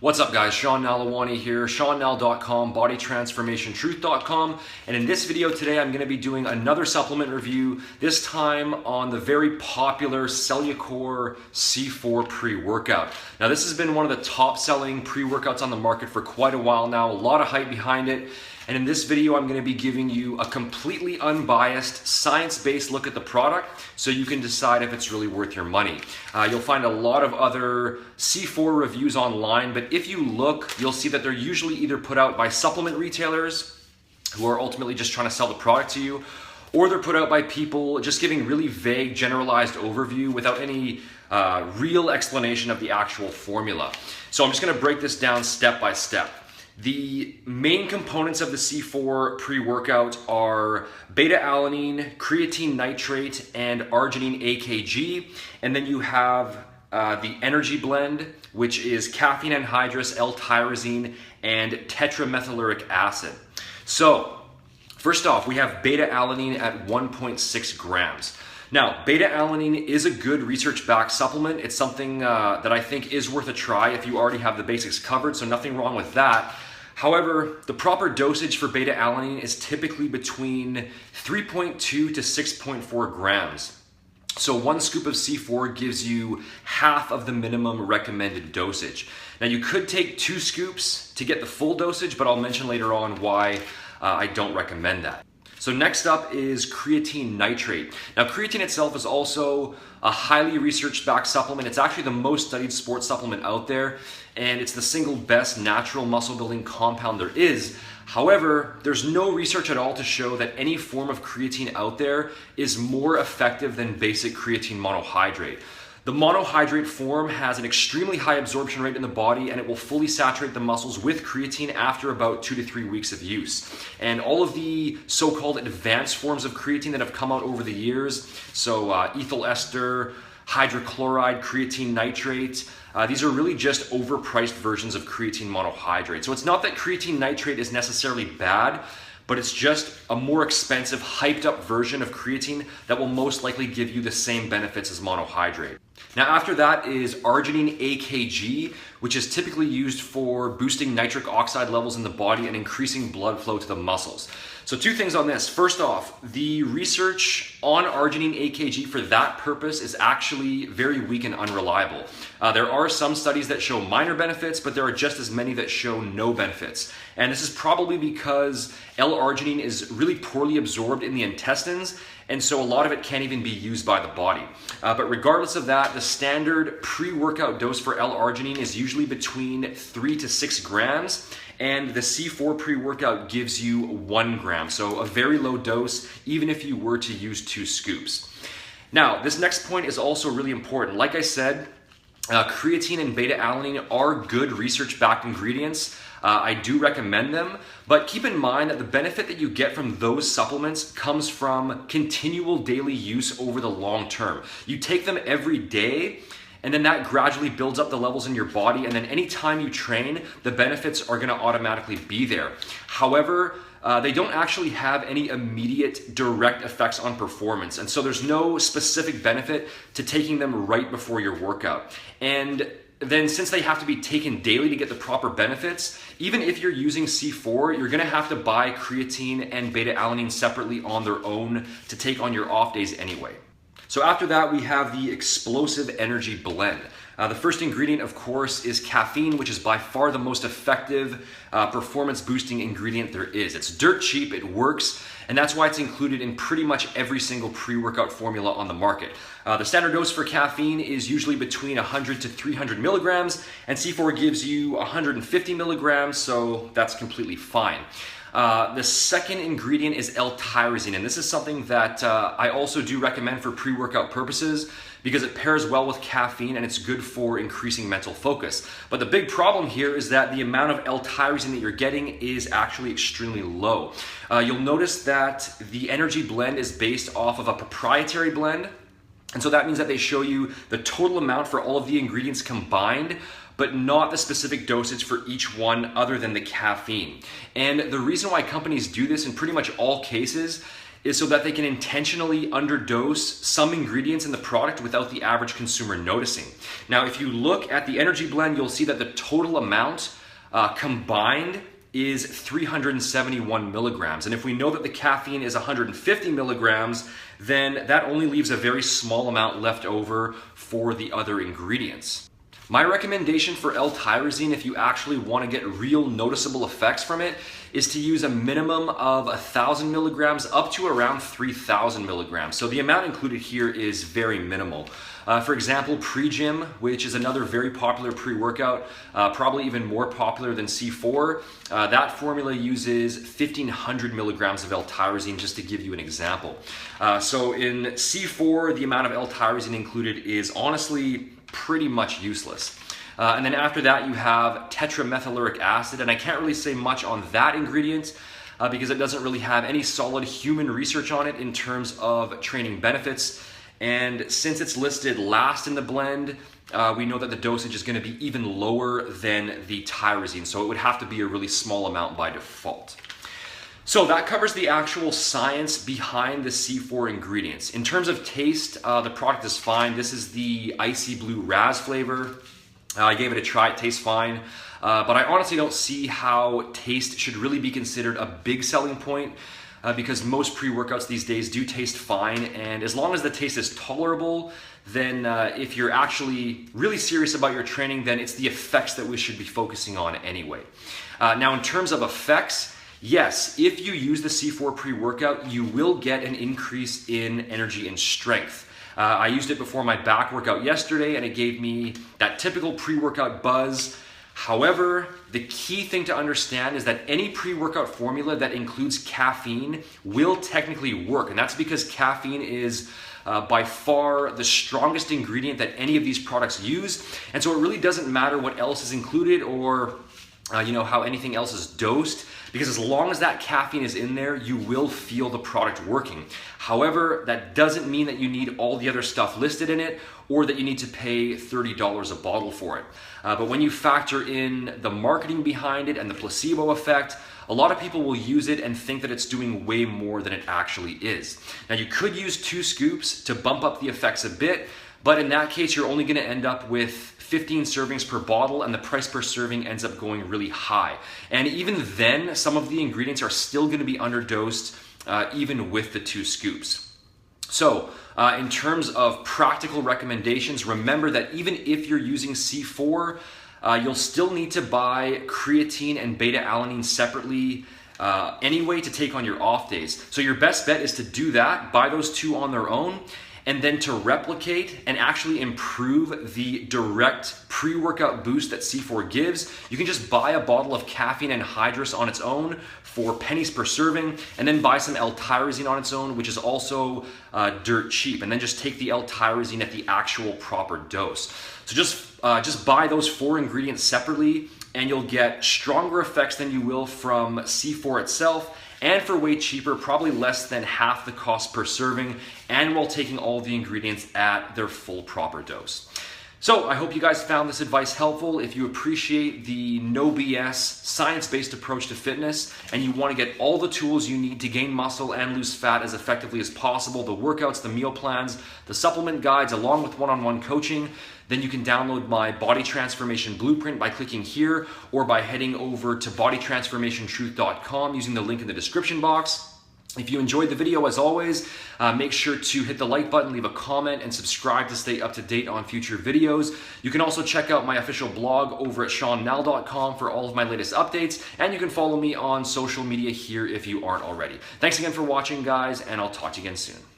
What's up guys, Sean Nalawani here, SeanNal.com, bodytransformationtruth.com, and in this video today I'm going to be doing another supplement review, this time on the very popular Cellucor C4 pre-workout. Now this has been one of the top selling pre-workouts on the market for quite a while now, a lot of hype behind it. And in this video, I'm going to be giving you a completely unbiased, science-based look at the product so you can decide if it's really worth your money. You'll find a lot of other C4 reviews online, but if you look, you'll see that they're usually either put out by supplement retailers who are ultimately just trying to sell the product to you, or they're put out by people just giving really vague, generalized overview without any real explanation of the actual formula. So I'm just going to break this down step by step. The main components of the C4 pre-workout are beta-alanine, creatine nitrate, and arginine AKG. And then you have the energy blend, which is caffeine anhydrous, L-tyrosine, and tetramethyluric acid. So, first off, we have beta-alanine at 1.6 grams. Now, beta-alanine is a good research-backed supplement. It's something that I think is worth a try if you already have the basics covered, so nothing wrong with that. However, the proper dosage for beta-alanine is typically between 3.2 to 6.4 grams. So one scoop of C4 gives you half of the minimum recommended dosage. Now you could take 2 scoops to get the full dosage, but I'll mention later on why I don't recommend that. So next up is creatine nitrate. Now creatine itself is also a highly research-backed supplement. It's actually the most studied sports supplement out there, and it's the single best natural muscle-building compound there is. However, there's no research at all to show that any form of creatine out there is more effective than basic creatine monohydrate. The monohydrate form has an extremely high absorption rate in the body, and it will fully saturate the muscles with creatine after about 2 to 3 weeks of use. And all of the so-called advanced forms of creatine that have come out over the years, so ethyl ester, hydrochloride, creatine nitrate, these are really just overpriced versions of creatine monohydrate. So it's not that creatine nitrate is necessarily bad, but it's just a more expensive, hyped up version of creatine that will most likely give you the same benefits as monohydrate. Now after that is arginine AKG, which is typically used for boosting nitric oxide levels in the body and increasing blood flow to the muscles. So 2 things on this. First off, the research on arginine AKG for that purpose is actually very weak and unreliable. There are some studies that show minor benefits, but there are just as many that show no benefits. And this is probably because L-arginine is really poorly absorbed in the intestines, and so a lot of it can't even be used by the body. But regardless of that, the standard pre-workout dose for L-arginine is usually between 3 to 6 grams, and the C4 pre-workout gives you 1 gram, so a very low dose, even if you were to use 2 scoops. Now, this next point is also really important. Like I said, creatine and beta-alanine are good research-backed ingredients. I do recommend them, but keep in mind that the benefit that you get from those supplements comes from continual daily use over the long term. You take them every day, and then that gradually builds up the levels in your body, and then anytime you train, the benefits are gonna automatically be there. However, they don't actually have any immediate direct effects on performance, and so there's no specific benefit to taking them right before your workout. And then since they have to be taken daily to get the proper benefits, even if you're using C4, you're gonna have to buy creatine and beta-alanine separately on their own to take on your off days anyway. So after that, we have the explosive energy blend. The first ingredient, of course, is caffeine, which is by far the most effective performance boosting ingredient there is. It's dirt cheap, it works, and that's why it's included in pretty much every single pre-workout formula on the market. The standard dose for caffeine is usually between 100 to 300 milligrams, and C4 gives you 150 milligrams, so that's completely fine. The second ingredient is L-tyrosine, and this is something that I also do recommend for pre-workout purposes because it pairs well with caffeine and it's good for increasing mental focus. But the big problem here is that the amount of L-tyrosine that you're getting is actually extremely low. You'll notice that the energy blend is based off of a proprietary blend, and so that means that they show you the total amount for all of the ingredients combined, but not the specific dosage for each one other than the caffeine. And the reason why companies do this in pretty much all cases is so that they can intentionally underdose some ingredients in the product without the average consumer noticing. Now, if you look at the energy blend, you'll see that the total amount combined is 371 milligrams. And if we know that the caffeine is 150 milligrams, then that only leaves a very small amount left over for the other ingredients. My recommendation for L-tyrosine, if you actually want to get real noticeable effects from it, is to use a minimum of 1,000 milligrams up to around 3,000 milligrams. So the amount included here is very minimal. For example, pre-gym, which is another very popular pre-workout, probably even more popular than C4, that formula uses 1,500 milligrams of L-tyrosine, just to give you an example. So in C4, the amount of L-tyrosine included is honestly pretty much useless. And then after that, you have tetramethyluric acid, and I can't really say much on that ingredient because it doesn't really have any solid human research on it in terms of training benefits. And since it's listed last in the blend, we know that the dosage is going to be even lower than the tyrosine, so it would have to be a really small amount by default. So that covers the actual science behind the C4 ingredients. In terms of taste, the product is fine. This is the icy blue Raz flavor. I gave it a try, it tastes fine. But I honestly don't see how taste should really be considered a big selling point because most pre-workouts these days do taste fine. And as long as the taste is tolerable, then if you're actually really serious about your training, then it's the effects that we should be focusing on anyway. Now in terms of effects, yes, if you use the C4 pre-workout, you will get an increase in energy and strength. I used it before my back workout yesterday and it gave me that typical pre-workout buzz. However, the key thing to understand is that any pre-workout formula that includes caffeine will technically work, and that's because caffeine is by far the strongest ingredient that any of these products use, and so it really doesn't matter what else is included or how anything else is dosed, because as long as that caffeine is in there, you will feel the product working. However, that doesn't mean that you need all the other stuff listed in it or that you need to pay $30 a bottle for it. But when you factor in the marketing behind it and the placebo effect, a lot of people will use it and think that it's doing way more than it actually is. Now, you could use 2 scoops to bump up the effects a bit, but in that case, you're only going to end up with 15 servings per bottle, and the price per serving ends up going really high. And even then, some of the ingredients are still going to be underdosed even with the 2 scoops. So in terms of practical recommendations, remember that even if you're using C4, you'll still need to buy creatine and beta-alanine separately anyway to take on your off days. So your best bet is to do that, buy those 2 on their own, and then to replicate and actually improve the direct pre-workout boost that C4 gives, you can just buy a bottle of caffeine anhydrous on its own for pennies per serving, and then buy some L-tyrosine on its own, which is also dirt cheap, and then just take the L-tyrosine at the actual proper dose. So just buy those 4 ingredients separately, and you'll get stronger effects than you will from C4 itself, and for way cheaper, probably less than half the cost per serving, and while taking all the ingredients at their full proper dose. So I hope you guys found this advice helpful. If you appreciate the no BS, science-based approach to fitness, and you want to get all the tools you need to gain muscle and lose fat as effectively as possible, the workouts, the meal plans, the supplement guides, along with one-on-one coaching, then you can download my Body Transformation Blueprint by clicking here or by heading over to bodytransformationtruth.com using the link in the description box. If you enjoyed the video, as always, make sure to hit the like button, leave a comment, and subscribe to stay up to date on future videos. You can also check out my official blog over at SeanNell.com for all of my latest updates, and you can follow me on social media here if you aren't already. Thanks again for watching, guys, and I'll talk to you again soon.